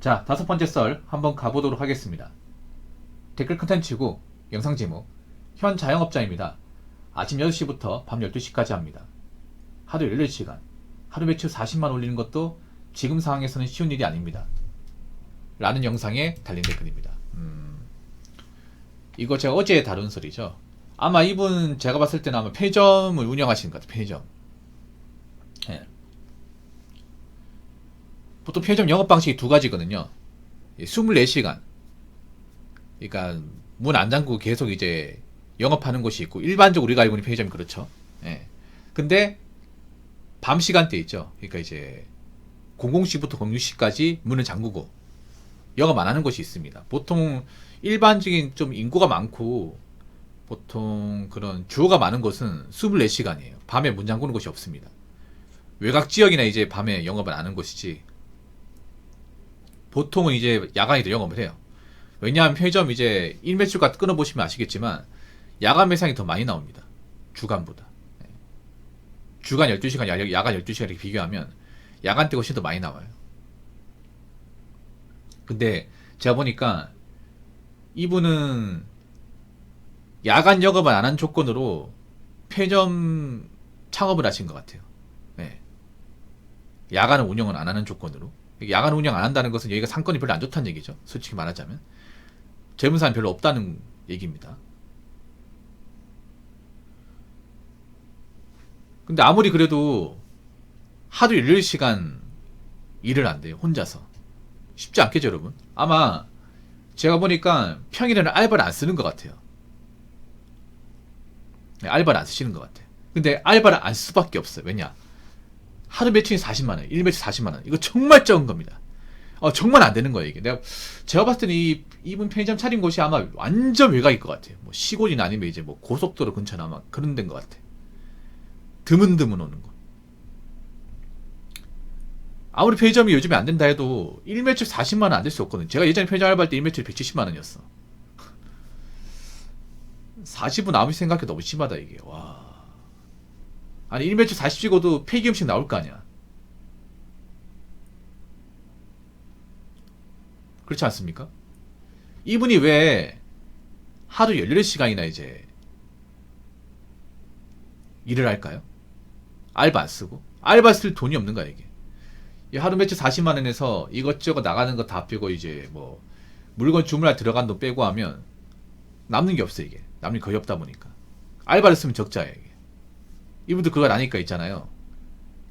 자, 다섯 번째 썰 한번 가보도록 하겠습니다. 댓글 컨텐츠고 영상 제목 현 자영업자입니다. 아침 6시부터 밤 12시까지 합니다. 하루 18시간, 하루 매출 40만 올리는 것도 지금 상황에서는 쉬운 일이 아닙니다. 라는 영상에 달린 댓글입니다. 이거 제가 어제 다룬 썰이죠. 아마 이분 제가 봤을 때는 아마 편의점을 운영하시는 것 같아요. 편의점. 예. 보통 편의점 영업 방식이 두 가지거든요. 24시간. 그러니까 문 안 잠그고 계속 이제 영업하는 곳이 있고, 일반적으로 우리가 알고 있는 편의점이 그렇죠. 예. 근데 밤 시간대 있죠. 그러니까 이제 00시부터 06시까지 문을 잠그고 영업 안 하는 곳이 있습니다. 보통 일반적인 좀 인구가 많고 보통 그런 주호가 많은 곳은 24시간이에요. 밤에 문 잠그는 곳이 없습니다. 외곽 지역이나 이제 밤에 영업을 안 하는 곳이지, 보통은 이제 야간에도 영업을 해요. 왜냐하면 편의점 이제 일매출가 끊어보시면 아시겠지만 야간 매상이 더 많이 나옵니다. 주간보다. 주간 12시간, 야간 12시간 이렇게 비교하면 야간 때 훨씬 더 많이 나와요. 근데 제가 보니까 이분은 야간 영업을 안 한 조건으로 편의점 창업을 하신 것 같아요. 네. 야간 운영은 안 하는 조건으로. 야간 운영 안 한다는 것은 여기가 상권이 별로 안 좋다는 얘기죠. 솔직히 말하자면. 젊은 사람이 별로 없다는 얘기입니다. 근데 아무리 그래도 하루 18시간 일을 한대요. 혼자서. 쉽지 않겠죠, 여러분? 아마 제가 보니까 평일에는 알바를 안 쓰는 것 같아요. 네, 알바를 안 쓰시는 것 같아요. 근데 알바를 안 쓸 수밖에 없어요. 왜냐? 하루 매출이 40만원, 일 매출 40만원. 이거 정말 적은 겁니다. 정말 안 되는 거예요, 이게. 제가 봤을 때는 이분 편의점 차린 곳이 아마 완전 외곽일 것 같아요. 뭐 시골이나 아니면 이제 뭐 고속도로 근처나 아마 그런 데인 것 같아요. 드문드문 오는 거. 아무리 편의점이 요즘에 안 된다 해도 일매출 40만원 안 될 수 없거든요. 제가 예전에 편의점 알바할 때 일매출 170만원이었어. 40은 아무리 생각해도 너무 심하다, 이게. 와. 아니, 일매출 40 찍어도 폐기음식 나올 거 아니야. 그렇지 않습니까? 이분이 왜 하루 18시간이나 이제 일을 할까요? 알바 안 쓰고? 알바 쓸 돈이 없는 거야, 이게. 이 하루 매출 40만원에서 이것저것 나가는 거 다 빼고 이제 뭐 물건 주문할 들어간 돈 빼고 하면 남는 게 없어, 이게. 남는 게 거의 없다 보니까. 알바를 쓰면 적자야, 이게. 이분도 그걸 아니까 있잖아요.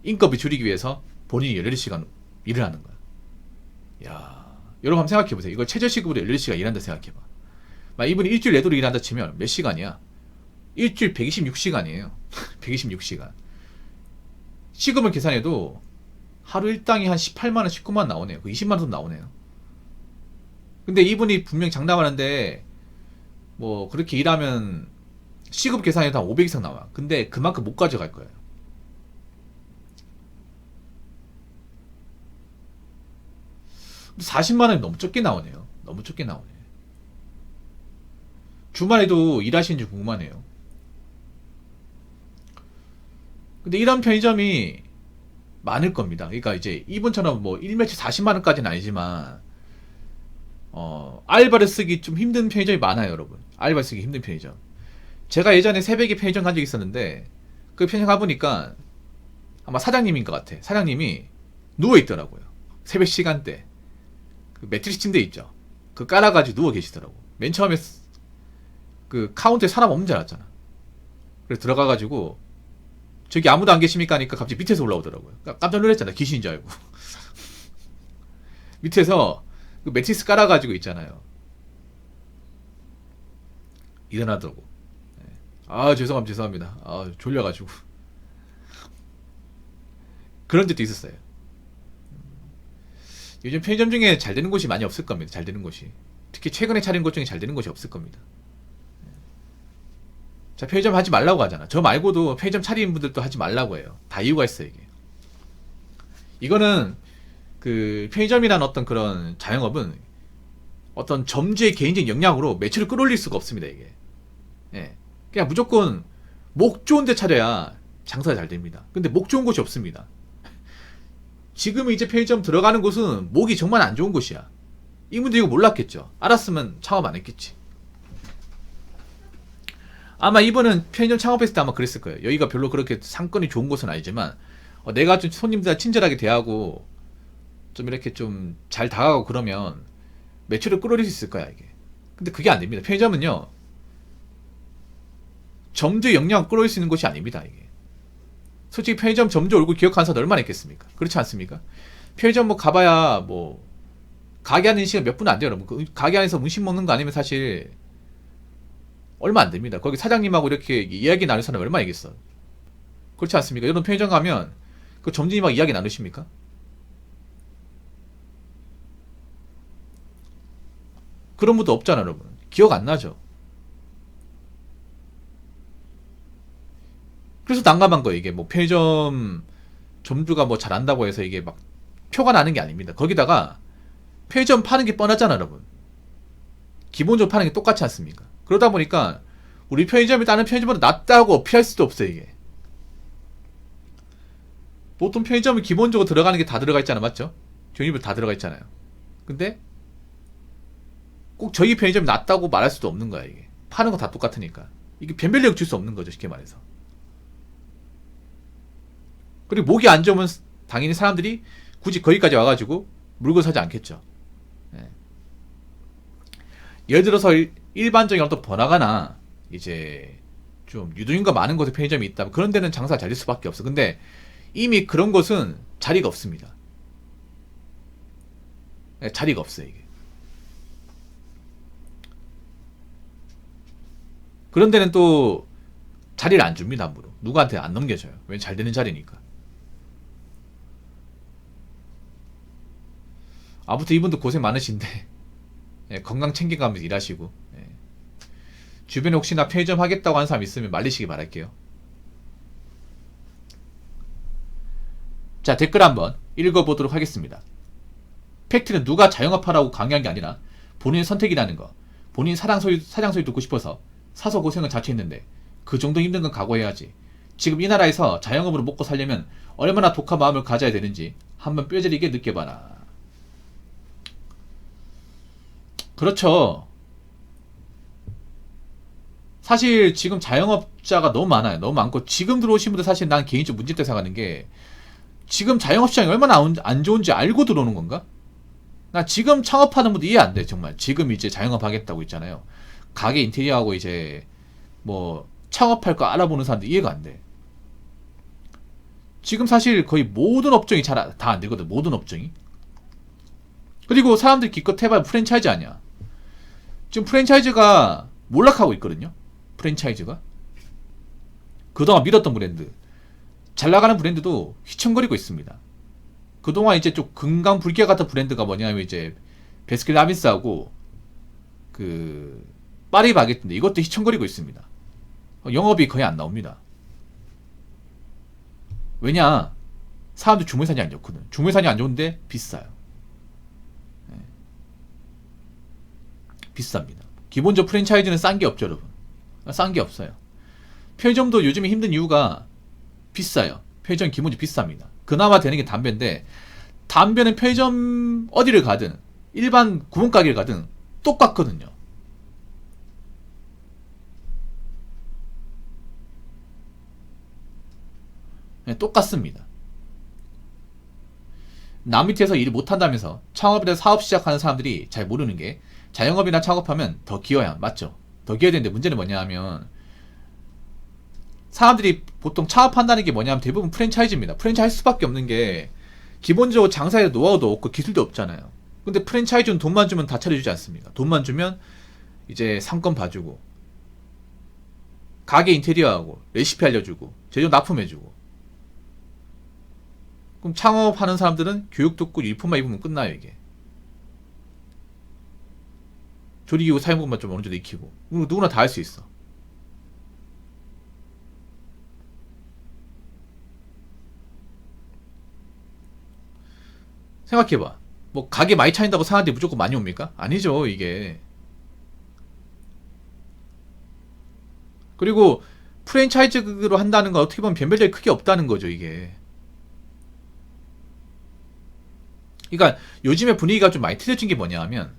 인건비 줄이기 위해서 본인이 18시간 일을 하는 거야. 야, 여러분 한번 생각해보세요. 이걸 최저시급으로 18시간 일한다 생각해봐. 막 이분이 일주일 내도록 일한다 치면 몇 시간이야? 일주일 126시간이에요. 126시간. 시급을 계산해도 하루 일당이 한 18만원, 19만원 나오네요. 20만원 돈 나오네요. 근데 이분이 분명 장담하는데, 뭐, 그렇게 일하면 시급 계산해도 한 500 이상 나와. 근데 그만큼 못 가져갈 거예요. 근데 40만원이 너무 적게 나오네요. 너무 적게 나오네. 주말에도 일하시는지 궁금하네요. 근데 이런 편의점이 많을 겁니다. 그러니까 이제 이분처럼 뭐 일매출 40만원까지는 아니지만 알바를 쓰기 좀 힘든 편의점이 많아요, 여러분. 알바 쓰기 힘든 편의점. 제가 예전에 새벽에 편의점 간 적이 있었는데 그 편의점 가보니까 아마 사장님인 것 같아. 사장님이 누워있더라고요. 새벽 시간대. 그 매트리스 침대 있죠. 그 깔아가지고 누워 계시더라고. 맨 처음에 그 카운터에 사람 없는 줄 알았잖아. 그래서 들어가가지고 저기 아무도 안 계십니까 하니까 갑자기 밑에서 올라오더라고요. 깜짝 놀랐잖아. 귀신인 줄 알고. 밑에서 그 매트리스 깔아가지고 있잖아요. 일어나더라고. 아, 죄송합니다. 아, 졸려가지고. 그런 데도 있었어요. 요즘 편의점 중에 잘 되는 곳이 많이 없을 겁니다. 잘 되는 곳이. 특히 최근에 차린 곳 중에 잘 되는 곳이 없을 겁니다. 자, 편의점 하지 말라고 하잖아. 저 말고도 편의점 차리는 분들도 하지 말라고 해요. 다 이유가 있어요, 이게. 이거는 그 편의점이란 어떤 그런 자영업은 어떤 점주의 개인적인 역량으로 매출을 끌어올릴 수가 없습니다, 이게. 예. 그냥 무조건 목 좋은 데 차려야 장사가 잘 됩니다. 근데 목 좋은 곳이 없습니다. 지금 이제 편의점 들어가는 곳은 목이 정말 안 좋은 곳이야. 이분들 이거 몰랐겠죠. 알았으면 창업 안 했겠지. 아마 이분은 편의점 창업했을 때 아마 그랬을 거예요. 여기가 별로 그렇게 상권이 좋은 곳은 아니지만 내가 좀 손님들 친절하게 대하고 좀 이렇게 좀 잘 다가가고 그러면 매출을 끌어올릴 수 있을 거야 이게. 근데 그게 안 됩니다. 편의점은요 점주의 역량을 끌어올릴 수 있는 곳이 아닙니다 이게. 솔직히 편의점 점주 얼굴 기억하는 사람 얼마나 있겠습니까? 그렇지 않습니까? 편의점 뭐 가봐야 뭐 가게 하는 시간 몇 분 안 돼요 여러분. 그 가게 안에서 음식 먹는 거 아니면 사실 얼마 안 됩니다. 거기 사장님하고 이렇게 이야기 나눌 사람 얼마 있겠어. 그렇지 않습니까? 여러분 편의점 가면 그 점주님하고 이야기 나누십니까? 그런 분도 없잖아 여러분. 기억 안 나죠. 그래서 난감한 거예요 이게. 뭐 편의점 점주가 뭐 잘한다고 해서 이게 막 표가 나는 게 아닙니다. 거기다가 편의점 파는 게 뻔하잖아 여러분. 기본적으로 파는 게 똑같지 않습니까? 그러다 보니까 우리 편의점이 다른 편의점보다 낫다고 어필할 수도 없어요 이게. 보통 편의점은 기본적으로 들어가는 게 다 들어가 있잖아 맞죠? 종류별 다 들어가 있잖아요. 근데 꼭 저희 편의점이 낫다고 말할 수도 없는 거야 이게. 파는 거 다 똑같으니까. 이게 변별력 줄 수 없는 거죠 쉽게 말해서. 그리고 목이 안 좋으면 당연히 사람들이 굳이 거기까지 와가지고 물건 사지 않겠죠. 예. 예를 들어서 일반적인 어떤 번화가나 이제 좀 유동인구가 많은 곳에 편의점이 있다. 그런 데는 장사가 잘 될 수밖에 없어. 근데 이미 그런 곳은 자리가 없습니다. 예, 자리가 없어요 이게. 그런 데는 또 자리를 안 줍니다 함부로. 누구한테 안 넘겨줘요. 왜냐면 잘 되는 자리니까. 아무튼 이분도 고생 많으신데 예, 건강 챙겨가면서 일하시고 예. 주변에 혹시나 편의점 하겠다고 하는 사람 있으면 말리시기 바랄게요. 자 댓글 한번 읽어보도록 하겠습니다. 팩트는 누가 자영업하라고 강요한 게 아니라 본인의 선택이라는 거. 본인 사장 소리 듣고 싶어서 사서 고생을 자처했는데 그 정도 힘든 건 각오해야지. 지금 이 나라에서 자영업으로 먹고 살려면 얼마나 독한 마음을 가져야 되는지 한번 뼈저리게 느껴봐라. 그렇죠. 사실 지금 자영업자가 너무 많아요. 너무 많고 지금 들어오신 분들 사실 난 개인적으로 문제점 생각하는 게 지금 자영업 시장이 얼마나 안 좋은지 알고 들어오는 건가? 나 지금 창업하는 분들 이해 안 돼 정말. 지금 이제 자영업 하겠다고 있잖아요. 가게 인테리어하고 이제 뭐 창업할 거 알아보는 사람들 이해가 안 돼. 지금 사실 거의 모든 업종이 잘 다 안 되거든. 모든 업종이. 그리고 사람들이 기껏 해봐야 프랜차이즈 아니야. 지금 프랜차이즈가 몰락하고 있거든요. 프랜차이즈가. 그동안 믿었던 브랜드, 잘 나가는 브랜드도 휘청거리고 있습니다. 그동안 이제 좀 금강불개 같은 브랜드가 뭐냐면 이제 베스킨라빈스하고 그 파리바게뜨인데 이것도 휘청거리고 있습니다. 영업이 거의 안 나옵니다. 왜냐? 사람들 주문산이 안 좋거든. 주문산이 안 좋은데 비싸요. 네. 비쌉니다. 기본적으로 프랜차이즈는 싼 게 없죠, 여러분. 싼 게 없어요. 편의점도 요즘에 힘든 이유가 비싸요. 편의점 기본적으로 비쌉니다. 그나마 되는 게 담배인데 담배는 편의점 어디를 가든 일반 구멍가게를 가든 똑같거든요. 네, 똑같습니다. 남 밑에서 일을 못한다면서 창업이나 사업 시작하는 사람들이 잘 모르는 게 자영업이나 창업하면 더 기여야 맞죠? 더 기여야 되는데 문제는 뭐냐 하면 사람들이 보통 창업한다는 게 뭐냐 하면 대부분 프랜차이즈입니다. 프랜차이즈 할 수밖에 없는 게 기본적으로 장사에 노하우도 없고 기술도 없잖아요. 근데 프랜차이즈는 돈만 주면 다 차려주지 않습니까? 돈만 주면 이제 상권 봐주고 가게 인테리어하고 레시피 알려주고 제조 납품해주고. 그럼 창업하는 사람들은 교육 듣고 유니폼만 입으면 끝나요 이게. 조리기구 사용법만 좀 어느 정도 익히고 누구나 다 할 수 있어. 생각해봐. 뭐 가게 많이 차린다고 사람들이 무조건 많이 옵니까? 아니죠 이게. 그리고 프랜차이즈로 한다는 건 어떻게 보면 변별력이 크게 없다는 거죠 이게. 그러니까 요즘에 분위기가 좀 많이 틀려진 게 뭐냐 하면,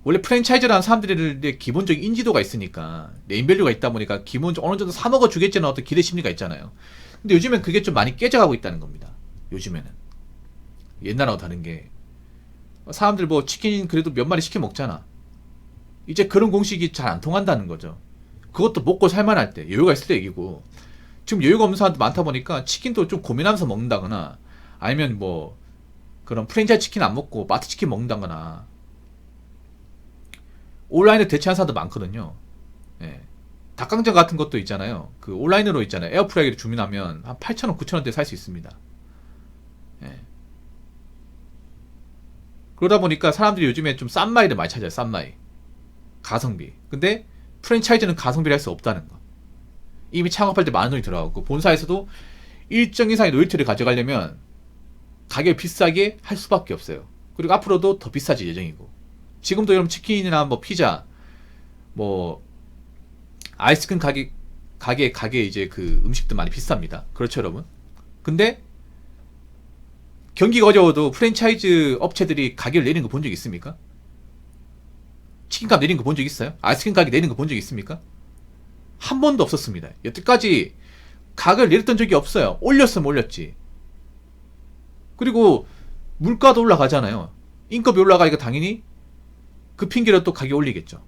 원래 프랜차이즈라는 사람들의 기본적인 인지도가 있으니까, 네임밸류가 있다 보니까 기본 어느 정도 사 먹어 주겠지는 어떤 기대 심리가 있잖아요. 근데 요즘엔 그게 좀 많이 깨져가고 있다는 겁니다. 요즘에는 옛날하고 다른 게, 사람들 뭐 치킨 그래도 몇 마리 시켜 먹잖아. 이제 그런 공식이 잘 안 통한다는 거죠. 그것도 먹고 살만할 때, 여유가 있을 때 얘기고, 지금 여유가 없는 사람도 많다 보니까 치킨도 좀 고민하면서 먹는다거나, 아니면 뭐 그런 프랜차이즈 치킨 안 먹고 마트 치킨 먹는다거나, 온라인을 대체하는 사람도 많거든요. 예. 닭강정 같은 것도 있잖아요. 그 온라인으로 있잖아요. 에어프라이기를 주문하면 한 8,000원, 9,000원대 살 수 있습니다. 예. 그러다 보니까 사람들이 요즘에 좀 싼 마이를 많이 찾아요. 싼 마이. 가성비. 근데 프랜차이즈는 가성비를 할 수 없다는 거. 이미 창업할 때 많은 돈이 들어가고, 본사에서도 일정 이상의 로열티를 가져가려면 가격을 비싸게 할 수밖에 없어요. 그리고 앞으로도 더 비싸질 예정이고. 지금도 여러분 치킨이나 뭐 피자, 뭐 아이스크림 가게 이제 그 음식도 많이 비쌉니다. 그렇죠, 여러분? 근데 경기가 어려워도 프랜차이즈 업체들이 가격을 내리는 거 본 적 있습니까? 치킨값 내리는 거 본 적 있어요? 아이스크림 가격 내리는 거 본 적 있습니까? 한 번도 없었습니다. 여태까지 가격을 내렸던 적이 없어요. 올렸으면 올렸지. 그리고 물가도 올라가잖아요. 인건비 올라가니까 당연히 그 핑계로 또 가격 올리겠죠.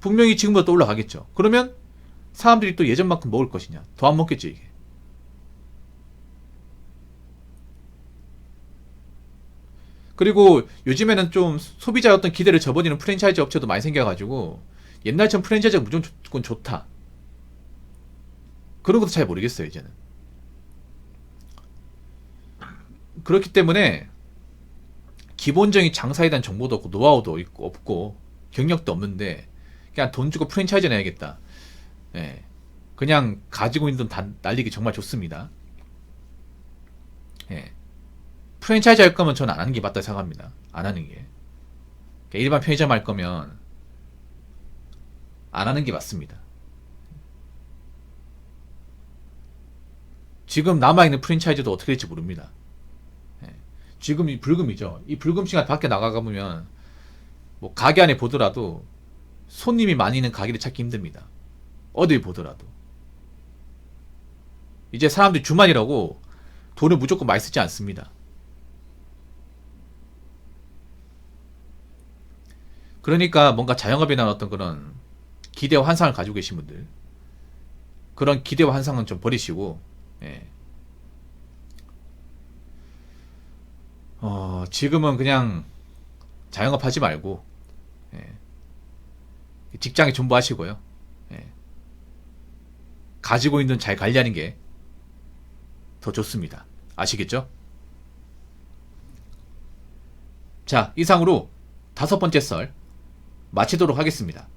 분명히 지금보다 또 올라가겠죠. 그러면 사람들이 또 예전만큼 먹을 것이냐? 더 안 먹겠지, 이게. 그리고 요즘에는 좀 소비자의 어떤 기대를 저버리는 프랜차이즈 업체도 많이 생겨가지고, 옛날처럼 프랜차이즈가 무조건 좋다, 그런 것도 잘 모르겠어요, 이제는. 그렇기 때문에 기본적인 장사에 대한 정보도 없고, 노하우도 없고, 경력도 없는데 그냥 돈 주고 프랜차이즈 내야겠다. 예. 그냥 가지고 있는 돈 다 날리기 정말 좋습니다. 예. 프랜차이즈 할 거면 저는 안 하는 게 맞다 생각합니다. 안 하는 게. 그러니까 일반 편의점 할 거면 안 하는 게 맞습니다. 지금 남아있는 프랜차이즈도 어떻게 될지 모릅니다. 예. 지금 이 불금이죠. 이 불금 시간 밖에 나가보면 뭐 가게 안에 보더라도 손님이 많이 있는 가게를 찾기 힘듭니다. 어딜 보더라도. 이제 사람들이 주말이라고 돈을 무조건 많이 쓰지 않습니다. 그러니까 뭔가 자영업에 대한 어떤 그런 기대와 환상을 가지고 계신 분들, 그런 기대와 환상은 좀 버리시고, 예. 지금은 그냥 자영업 하지 말고, 예. 직장에 존버하시고요. 예. 가지고 있는 잘 관리하는 게 더 좋습니다. 아시겠죠? 자, 이상으로 5번째 썰 마치도록 하겠습니다.